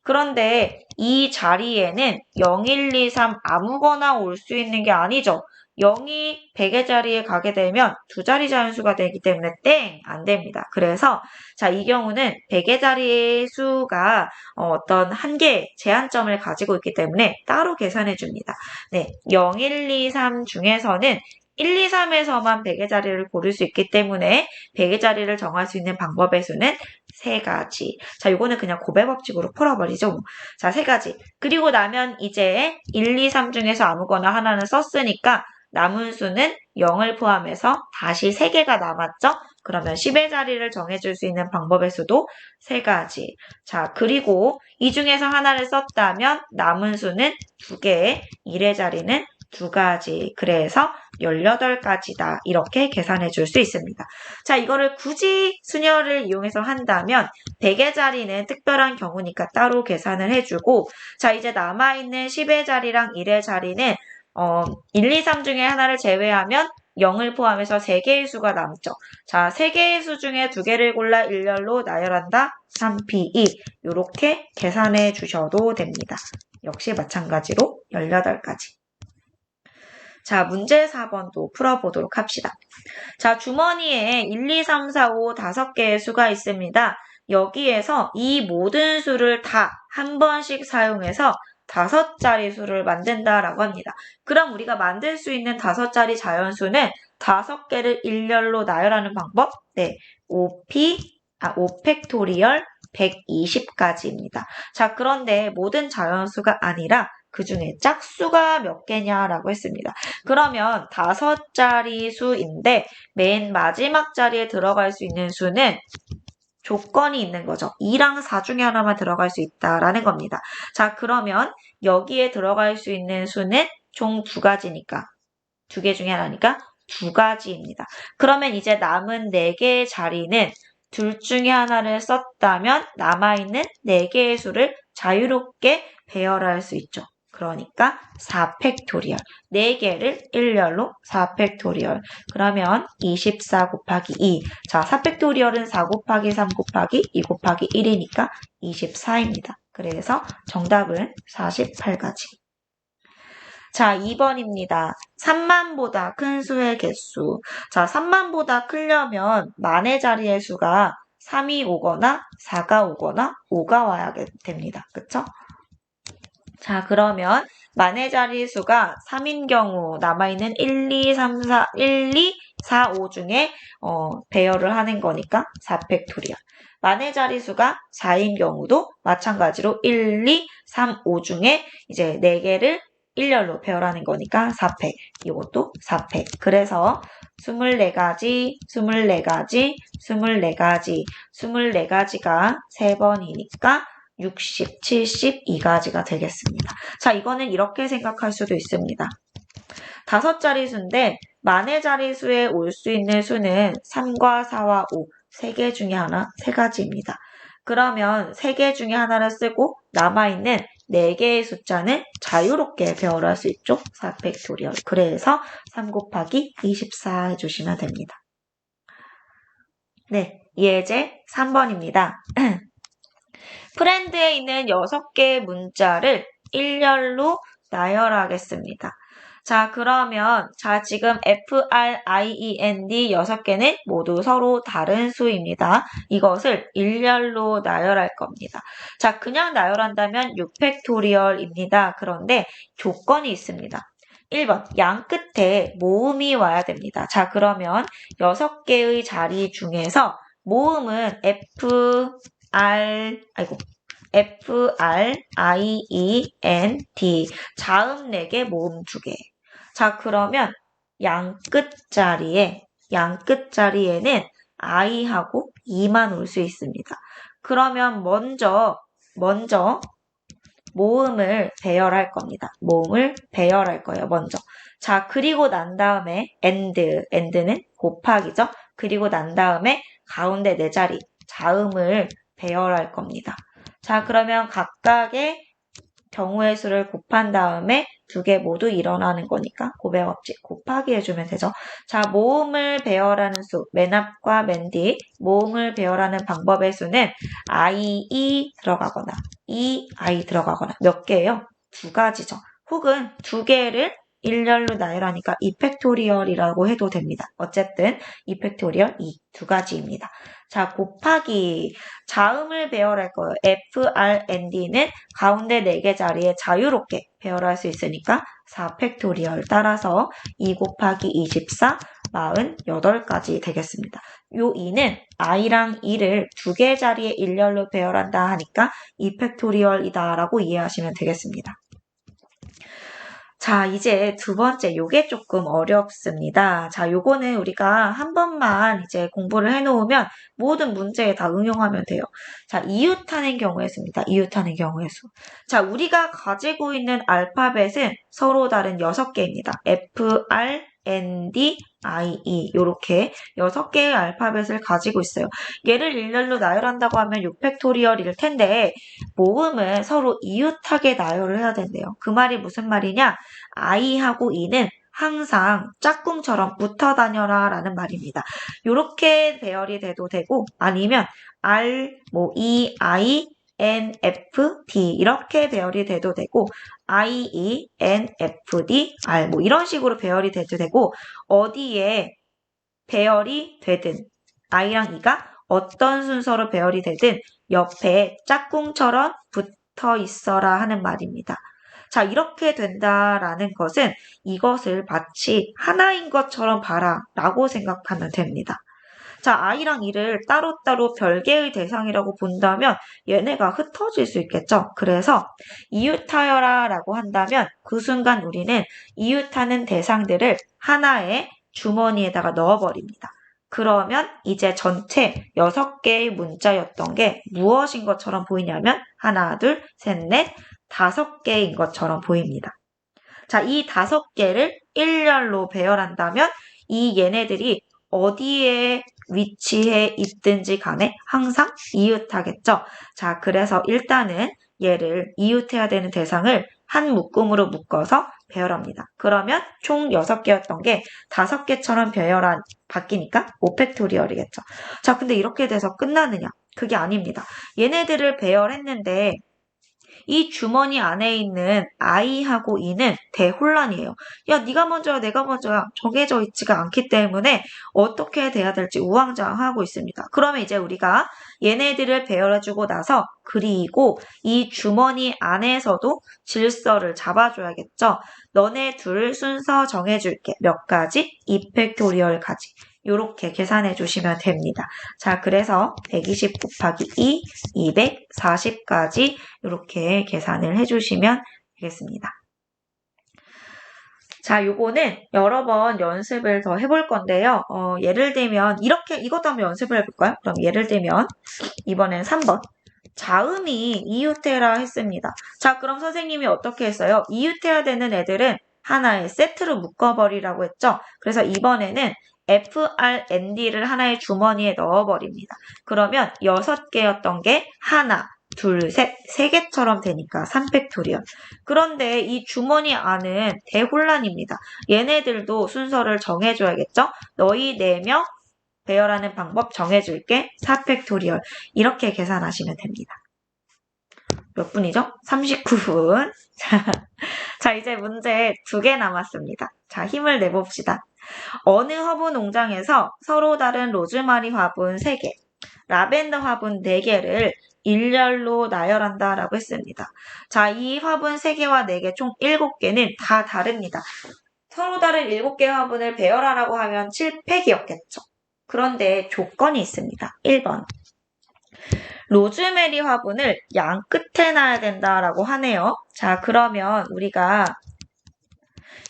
그런데 이 자리에는 0, 1, 2, 3 아무거나 올 수 있는 게 아니죠. 0이 100의 자리에 가게 되면 2자리 자연수가 되기 때문에 땡! 안 됩니다. 그래서 자, 이 경우는 100의 자리의 수가 어떤 한계 제한점을 가지고 있기 때문에 따로 계산해 줍니다. 네, 0, 1, 2, 3 중에서는 1, 2, 3에서만 100의 자리를 고를 수 있기 때문에 100의 자리를 정할 수 있는 방법의 수는 3가지. 자, 요거는 그냥 곱의 법칙으로 풀어버리죠. 자, 3가지. 그리고 나면 이제 1, 2, 3 중에서 아무거나 하나는 썼으니까 남은 수는 0을 포함해서 다시 3개가 남았죠? 그러면 10의 자리를 정해줄 수 있는 방법의 수도 3가지. 자, 그리고 이 중에서 하나를 썼다면 남은 수는 2개, 1의 자리는 2가지. 그래서 18가지다. 이렇게 계산해 줄 수 있습니다. 자, 이거를 굳이 수녀를 이용해서 한다면 100의 자리는 특별한 경우니까 따로 계산을 해주고, 자, 이제 남아있는 10의 자리랑 1의 자리는 1, 2, 3 중에 하나를 제외하면 0을 포함해서 3개의 수가 남죠. 자, 3개의 수 중에 2개를 골라 일렬로 나열한다. 3P2. 이렇게 계산해 주셔도 됩니다. 역시 마찬가지로 18가지. 자, 문제 4번도 풀어보도록 합시다. 자, 주머니에 1, 2, 3, 4, 5, 5개의 수가 있습니다. 여기에서 이 모든 수를 다 한 번씩 사용해서 5자리 수를 만든다라고 합니다. 그럼 우리가 만들 수 있는 5자리 자연수는 5개를 일렬로 나열하는 방법? 네, 5팩토리얼 120까지입니다. 자, 그런데 모든 자연수가 아니라 그 중에 짝수가 몇 개냐라고 했습니다. 그러면 5자리 수인데 맨 마지막 자리에 들어갈 수 있는 수는 조건이 있는 거죠. 2랑 4 중에 하나만 들어갈 수 있다라는 겁니다. 자, 그러면 여기에 들어갈 수 있는 수는 총 2가지니까 2개 중에 하나니까 2가지입니다. 그러면 이제 남은 4개의 자리는 둘 중에 하나를 썼다면 남아있는 4개의 수를 자유롭게 배열할 수 있죠. 그러니까 4팩토리얼. 4개를 일렬로 4팩토리얼. 그러면 24 곱하기 2. 자, 4팩토리얼은 4 곱하기 3 곱하기 2 곱하기 1이니까 24입니다. 그래서 정답은 48가지. 자, 2번입니다. 3만보다 큰 수의 개수. 자, 3만보다 크려면 만의 자리의 수가 3이 오거나 4가 오거나 5가 와야 됩니다. 그쵸? 자, 그러면 만의 자리 수가 3인 경우 남아있는 1, 2, 3, 4, 1, 2, 4, 5 중에 배열을 하는 거니까 4팩토리얼. 만의 자리 수가 4인 경우도 마찬가지로 1, 2, 3, 5 중에 이제 4개를 일렬로 배열하는 거니까 4팩. 이것도 4팩. 그래서 24가지, 24가지, 24가지, 24가지가 3번이니까 60, 72가지가 되겠습니다. 자, 이거는 이렇게 생각할 수도 있습니다. 5자리 수인데 만의 자리 수에 올 수 있는 수는 3과 4와 5, 3개 중에 하나, 3가지입니다. 그러면 3개 중에 하나를 쓰고 남아있는 4개의 숫자는 자유롭게 배열할 수 있죠. 4팩토리얼. 그래서 3 곱하기 24 해주시면 됩니다. 네, 예제 3번입니다. 프렌드에 있는 6개의 문자를 일렬로 나열하겠습니다. 자, 그러면 지금 FRIEND 6개는 모두 서로 다른 수입니다. 이것을 일렬로 나열할 겁니다. 자, 그냥 나열한다면 6팩토리얼입니다. 그런데 조건이 있습니다. 1번, 양 끝에 모음이 와야 됩니다. 자, 그러면 6개의 자리 중에서 모음은 FRIEND 자음 4개 모음 2개. 자, 그러면 양 끝자리에는 I하고 E만 올 수 있습니다. 그러면 먼저 모음을 배열할 겁니다. 모음을 배열할 거예요, 먼저. 자, 그리고 난 다음에 and는 곱하기죠. 그리고 난 다음에 가운데 4자리 자음을 배열할 겁니다. 자, 그러면 각각의 경우의 수를 곱한 다음에 2개 모두 일어나는 거니까 고백업지 곱하기 해주면 되죠. 자, 모음을 배열하는 수, 맨 앞과 맨 뒤 모음을 배열하는 방법의 수는 I 들어가거나 I 들어가거나 몇 개예요? 2가지죠. 혹은 2개를 일렬로 나열하니까 2팩토리얼이라고 해도 됩니다. 어쨌든 2팩토리얼 2가지입니다. 자, 곱하기 자음을 배열할 거예요. FRND는 가운데 4개 자리에 자유롭게 배열할 수 있으니까 4팩토리얼 따라서 2 곱하기 24, 48가지 되겠습니다. 요 2는 I랑 E를 2개 자리에 일렬로 배열한다 하니까 2팩토리얼이다 라고 이해하시면 되겠습니다. 자, 이제 두 번째, 요게 조금 어렵습니다. 자, 요거는 우리가 한 번만 이제 공부를 해놓으면 모든 문제에 다 응용하면 돼요. 자, 이웃하는 경우의 수입니다. 이웃하는 경우의 수. 자, 우리가 가지고 있는 알파벳은 서로 다른 6개입니다. FRND, IE 요렇게 6개의 알파벳을 가지고 있어요. 얘를 일렬로 나열한다고 하면 6팩토리얼일 텐데 모음은 서로 이웃하게 나열을 해야 된대요. 그 말이 무슨 말이냐? I하고 E는 항상 짝꿍처럼 붙어 다녀라 라는 말입니다. 이렇게 배열이 돼도 되고 아니면 R, E, I NFD 이렇게 배열이 돼도 되고 IE, NFD, R 뭐 이런 식으로 배열이 돼도 되고 어디에 배열이 되든 I랑 E가 어떤 순서로 배열이 되든 옆에 짝꿍처럼 붙어 있어라 하는 말입니다. 자, 이렇게 된다라는 것은 이것을 마치 하나인 것처럼 봐라 라고 생각하면 됩니다. 자, I랑 E를 따로따로 별개의 대상이라고 본다면 얘네가 흩어질 수 있겠죠. 그래서 이웃하여라 라고 한다면 그 순간 우리는 이웃하는 대상들을 하나의 주머니에다가 넣어버립니다. 그러면 이제 전체 6개의 문자였던 게 무엇인 것처럼 보이냐면 하나, 둘, 셋, 넷, 5개인 것처럼 보입니다. 자, 이 5개를 일렬로 배열한다면 이 얘네들이 어디에 위치해 있든지 간에 항상 이웃하겠죠. 자, 그래서 일단은 얘를 이웃해야 되는 대상을 한 묶음으로 묶어서 배열합니다. 그러면 총 6개였던 게 5개처럼 바뀌니까 5팩토리얼이겠죠. 자, 근데 이렇게 돼서 끝나느냐? 그게 아닙니다. 얘네들을 배열했는데 이 주머니 안에 있는 I하고 E는 대혼란이에요. 야, 네가 먼저야, 내가 먼저야 정해져 있지가 않기 때문에 어떻게 돼야 될지 우왕좌왕하고 있습니다. 그러면 이제 우리가 얘네들을 배열해주고 나서 그리고 이 주머니 안에서도 질서를 잡아줘야겠죠. 너네 둘 순서 정해줄게. 몇 가지? 2팩토리얼까지. 이렇게 계산해 주시면 됩니다. 자, 그래서 120 곱하기 2, 240까지 이렇게 계산을 해주시면 되겠습니다. 자, 요거는 여러 번 연습을 더 해볼 건데요. 예를 들면 이것도 한번 연습을 해볼까요? 그럼 예를 들면 이번엔 3번. 자음이 이웃해라 했습니다. 자, 그럼 선생님이 어떻게 했어요? 이웃해야 되는 애들은 하나의 세트로 묶어버리라고 했죠. 그래서 이번에는 FRND를 하나의 주머니에 넣어버립니다. 그러면 6개였던 게 하나, 둘, 셋, 3개처럼 되니까 3팩토리얼. 그런데 이 주머니 안은 대혼란입니다. 얘네들도 순서를 정해줘야겠죠? 너희 4명 배열하는 방법 정해줄게. 4팩토리얼. 이렇게 계산하시면 됩니다. 몇 분이죠? 39분. 자, 이제 문제 2개 남았습니다. 자, 힘을 내봅시다. 어느 화분 농장에서 서로 다른 로즈마리 화분 3개, 라벤더 화분 4개를 일렬로 나열한다 라고 했습니다. 자, 이 화분 3개와 4개 총 7개는 다 다릅니다. 서로 다른 7개 화분을 배열하라고 하면 7팩이었겠죠. 그런데 조건이 있습니다. 1번. 로즈메리 화분을 양 끝에 놔야 된다라고 하네요. 자, 그러면 우리가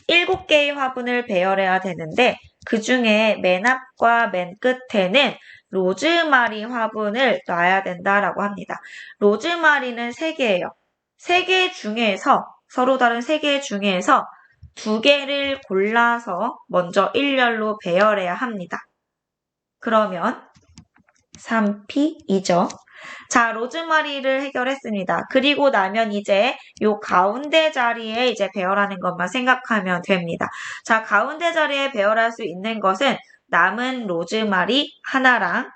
7개의 화분을 배열해야 되는데 그 중에 맨 앞과 맨 끝에는 로즈마리 화분을 놔야 된다라고 합니다. 로즈마리는 3개예요. 3개 중에서 서로 다른 3개 중에서 2개를 골라서 먼저 일렬로 배열해야 합니다. 그러면 3P이죠. 자, 로즈마리를 해결했습니다. 그리고 나면 이제 요 가운데 자리에 이제 배열하는 것만 생각하면 됩니다. 자, 가운데 자리에 배열할 수 있는 것은 남은 로즈마리 하나랑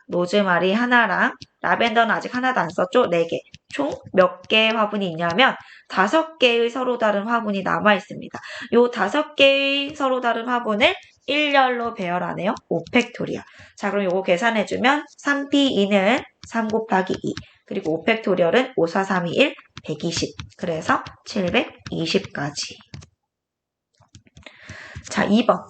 라벤더는 아직 하나도 안 썼죠? 4개. 총 몇 개의 화분이 있냐면 5개의 서로 다른 화분이 남아 있습니다. 요 5개의 서로 다른 화분을 일렬로 배열하네요. 5팩토리얼. 자, 그럼 요거 계산해주면 3P2는 3 곱하기 2. 그리고 5팩토리얼은 5, 4, 3, 2, 1, 120. 그래서 720까지. 자, 2번.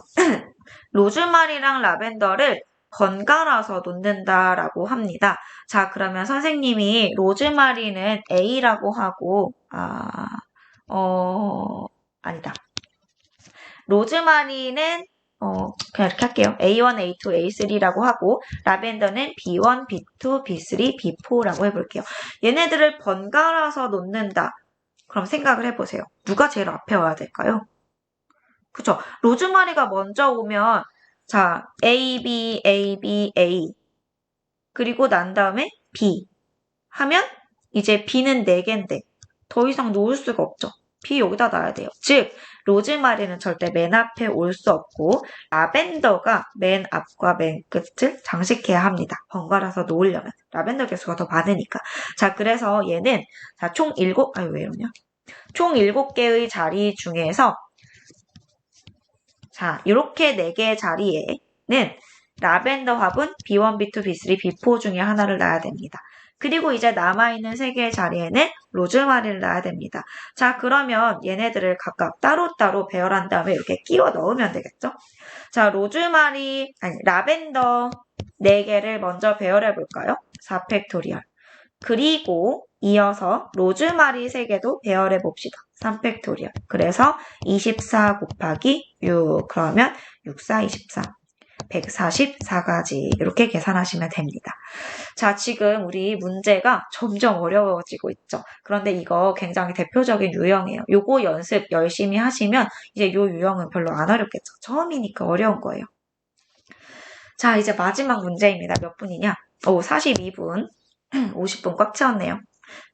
로즈마리랑 라벤더를 번갈아서 놓는다라고 합니다. 자, 그러면 선생님이 로즈마리는 A라고 하고, 아니다. 로즈마리는 그냥 이렇게 할게요. A1, A2, A3라고 하고 라벤더는 B1, B2, B3, B4라고 해볼게요. 얘네들을 번갈아서 놓는다. 그럼 생각을 해보세요. 누가 제일 앞에 와야 될까요? 그쵸? 로즈마리가 먼저 오면 자, A, B, A, B, A 그리고 난 다음에 B 하면 이제 B는 4개인데 더 이상 놓을 수가 없죠. B 여기다 놔야 돼요. 즉 로즈마리는 절대 맨 앞에 올 수 없고 라벤더가 맨 앞과 맨 끝을 장식해야 합니다. 번갈아서 놓으려면 라벤더 개수가 더 많으니까. 자, 그래서 얘는 자, 총 7개의 자리 중에서 자, 이렇게 4개의 자리에는 라벤더 화분 B1, B2, B3, B4 중에 하나를 놔야 됩니다. 그리고 이제 남아있는 3개의 자리에는 로즈마리를 놔야 됩니다. 자, 그러면 얘네들을 각각 따로따로 배열한 다음에 이렇게 끼워 넣으면 되겠죠? 자, 라벤더 4개를 먼저 배열해 볼까요? 4팩토리얼. 그리고 이어서 로즈마리 3개도 배열해 봅시다. 3팩토리얼. 그래서 24 곱하기 6. 그러면 6, 4, 24. 144가지 이렇게 계산하시면 됩니다. 자, 지금 우리 문제가 점점 어려워지고 있죠. 그런데 이거 굉장히 대표적인 유형이에요. 요거 연습 열심히 하시면 이제 요 유형은 별로 안 어렵겠죠. 처음이니까 어려운 거예요. 자, 이제 마지막 문제입니다. 몇 분이냐? 42분. 50분 꽉 채웠네요.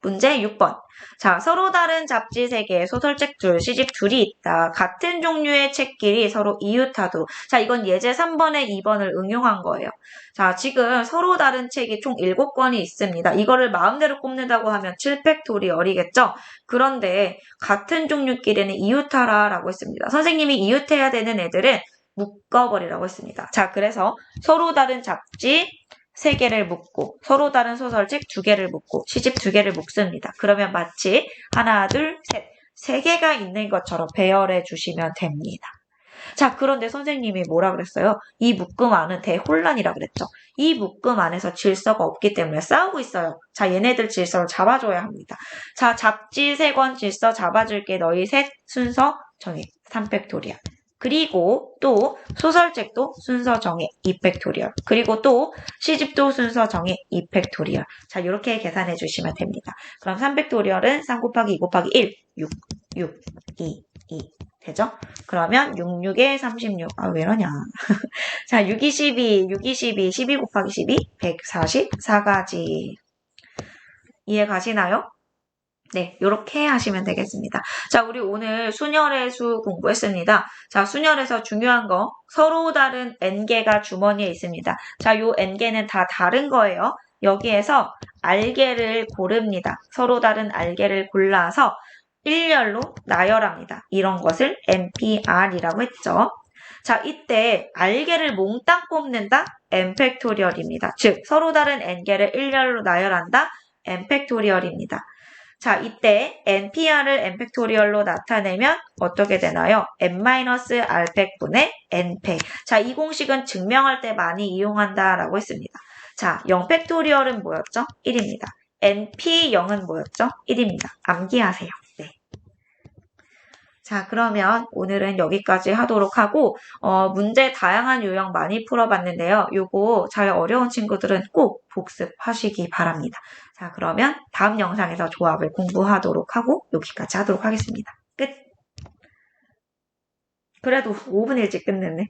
문제 6번. 자, 서로 다른 잡지 3개, 소설책 둘, 시집 둘이 있다. 같은 종류의 책끼리 서로 이웃하도록. 자, 이건 예제 3번에 2번을 응용한 거예요. 자, 지금 서로 다른 책이 총 7권이 있습니다. 이거를 마음대로 꼽는다고 하면 7팩토리얼이겠죠? 그런데 같은 종류끼리는 이웃하라 라고 했습니다. 선생님이 이웃해야 되는 애들은 묶어버리라고 했습니다. 자, 그래서 서로 다른 잡지 3개를 묶고 서로 다른 소설책 2개를 묶고 시집 2개를 묶습니다. 그러면 마치 하나, 둘, 셋 3개가 있는 것처럼 배열해 주시면 됩니다. 자, 그런데 선생님이 뭐라 그랬어요? 이 묶음 안은 대혼란이라 그랬죠. 이 묶음 안에서 질서가 없기 때문에 싸우고 있어요. 자, 얘네들 질서를 잡아줘야 합니다. 자, 잡지 3권 질서 잡아줄게. 너희 셋 순서 정해. 3팩토리얼. 그리고 또 소설책도 순서 정해 2팩토리얼. 그리고 또 시집도 순서 정해 2팩토리얼. 자, 이렇게 계산해 주시면 됩니다. 그럼 3팩토리얼은 3 곱하기 2 곱하기 1, 6, 6, 2, 2 되죠? 그러면 6, 6에 36. 아, 왜 이러냐. 자, 6, 2, 12, 6, 2, 12, 12 곱하기 12, 144가지. 이해 가시나요? 네, 이렇게 하시면 되겠습니다. 자, 우리 오늘 순열의 수 공부했습니다. 자, 순열에서 중요한 거 서로 다른 n개가 주머니에 있습니다. 자, 요 n개는 다 다른 거예요. 여기에서 알개를 고릅니다. 서로 다른 알개를 골라서 일렬로 나열합니다. 이런 것을 NPR이라고 했죠. 자, 이때 알개를 몽땅 뽑는다? n팩토리얼입니다. 즉, 서로 다른 n개를 일렬로 나열한다? n팩토리얼입니다. 자, 이때 npr을 n팩토리얼로 나타내면 어떻게 되나요? n-r팩분의 n팩. 자, 이 공식은 증명할 때 많이 이용한다라고 했습니다. 자, 0팩토리얼은 뭐였죠? 1입니다. np0은 뭐였죠? 1입니다. 암기하세요. 네. 자, 그러면 오늘은 여기까지 하도록 하고 문제 다양한 유형 많이 풀어봤는데요. 요거 잘 어려운 친구들은 꼭 복습하시기 바랍니다. 자, 그러면 다음 영상에서 조합을 공부하도록 하고 여기까지 하도록 하겠습니다. 끝! 그래도 5분 일찍 끝냈네.